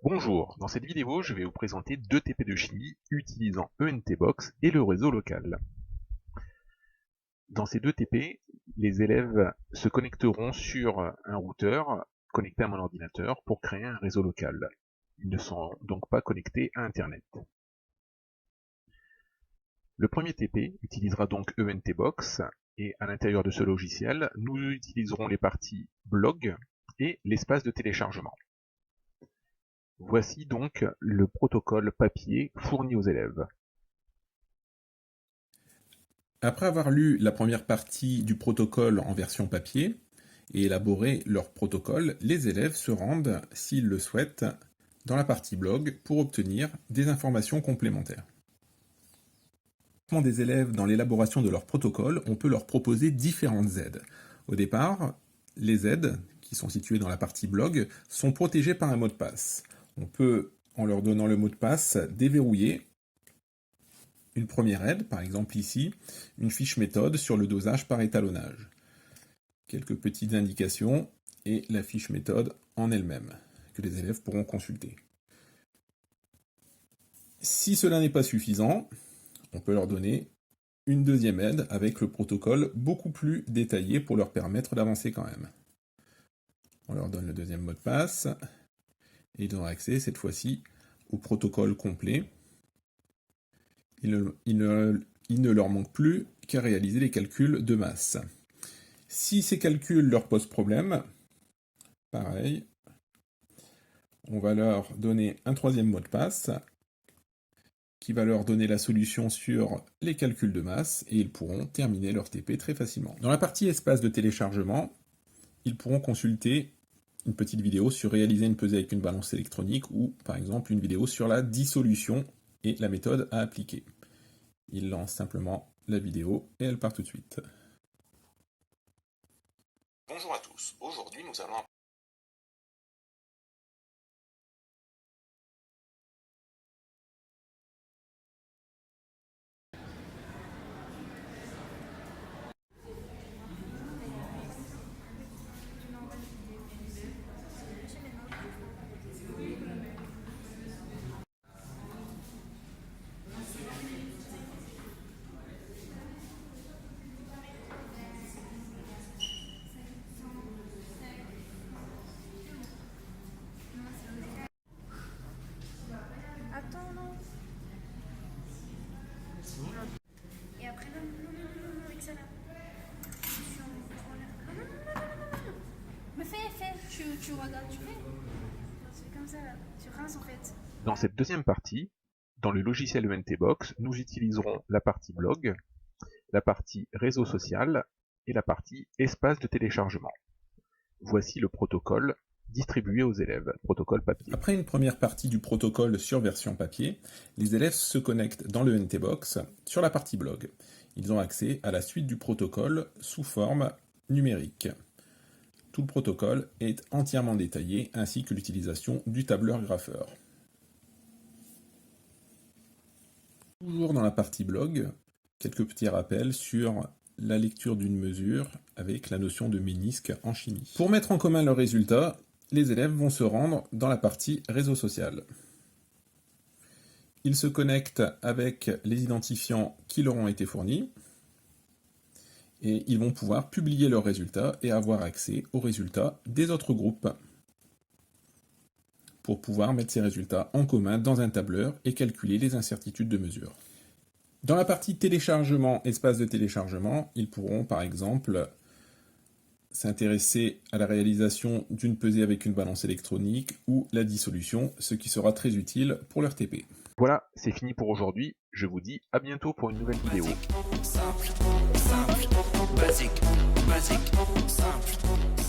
Bonjour, dans cette vidéo je vais vous présenter deux TP de chimie utilisant ENTBox et le réseau local. Dans ces deux TP, les élèves se connecteront sur un routeur connecté à mon ordinateur pour créer un réseau local. Ils ne sont donc pas connectés à Internet. Le premier TP utilisera donc ENTBox et à l'intérieur de ce logiciel, nous utiliserons les parties blog et l'espace de téléchargement. Voici donc le protocole papier fourni aux élèves. Après avoir lu la première partie du protocole en version papier et élaboré leur protocole, les élèves se rendent, s'ils le souhaitent, dans la partie blog pour obtenir des informations complémentaires. Des élèves dans l'élaboration de leur protocole, on peut leur proposer différentes aides. Au départ, les aides, qui sont situées dans la partie blog, sont protégées par un mot de passe. On peut, en leur donnant le mot de passe, déverrouiller une première aide, par exemple ici, une fiche méthode sur le dosage par étalonnage. Quelques petites indications et la fiche méthode en elle-même, que les élèves pourront consulter. Si cela n'est pas suffisant, on peut leur donner une deuxième aide avec le protocole beaucoup plus détaillé pour leur permettre d'avancer quand même. On leur donne le deuxième mot de passe et ils auront accès cette fois-ci au protocole complet. Il ne leur manque plus qu'à réaliser les calculs de masse. Si ces calculs leur posent problème, pareil, on va leur donner un troisième mot de passe qui va leur donner la solution sur les calculs de masse et ils pourront terminer leur TP très facilement. Dans la partie espace de téléchargement, ils pourront consulter une petite vidéo sur réaliser une pesée avec une balance électronique ou par exemple une vidéo sur la dissolution et la méthode à appliquer. Ils lancent simplement la vidéo et elle part tout de suite. Bonjour à tous, aujourd'hui nous allons Attends, non. Et après, non, avec ça là. Je suis en colère. Non. Mais fais, tu regardes, tu fais. C'est comme ça là. Tu rinces en fait. Dans cette deuxième partie, dans le logiciel ENTBox, nous utiliserons la partie blog, la partie réseau social et la partie espace de téléchargement. Voici le protocole distribué aux élèves, protocole papier. Après une première partie du protocole sur version papier, les élèves se connectent dans le ENTBox sur la partie blog. Ils ont accès à la suite du protocole sous forme numérique. Tout le protocole est entièrement détaillé, ainsi que l'utilisation du tableur grapheur. Toujours dans la partie blog, quelques petits rappels sur la lecture d'une mesure avec la notion de ménisque en chimie. Pour mettre en commun leurs résultats, les élèves vont se rendre dans la partie réseau social. Ils se connectent avec les identifiants qui leur ont été fournis et ils vont pouvoir publier leurs résultats et avoir accès aux résultats des autres groupes pour pouvoir mettre ces résultats en commun dans un tableur et calculer les incertitudes de mesure. Dans la partie téléchargement, espace de téléchargement, ils pourront par exemple s'intéresser à la réalisation d'une pesée avec une balance électronique ou la dissolution, ce qui sera très utile pour leur TP. Voilà, c'est fini pour aujourd'hui. Je vous dis à bientôt pour une nouvelle vidéo. simple, basique, simple.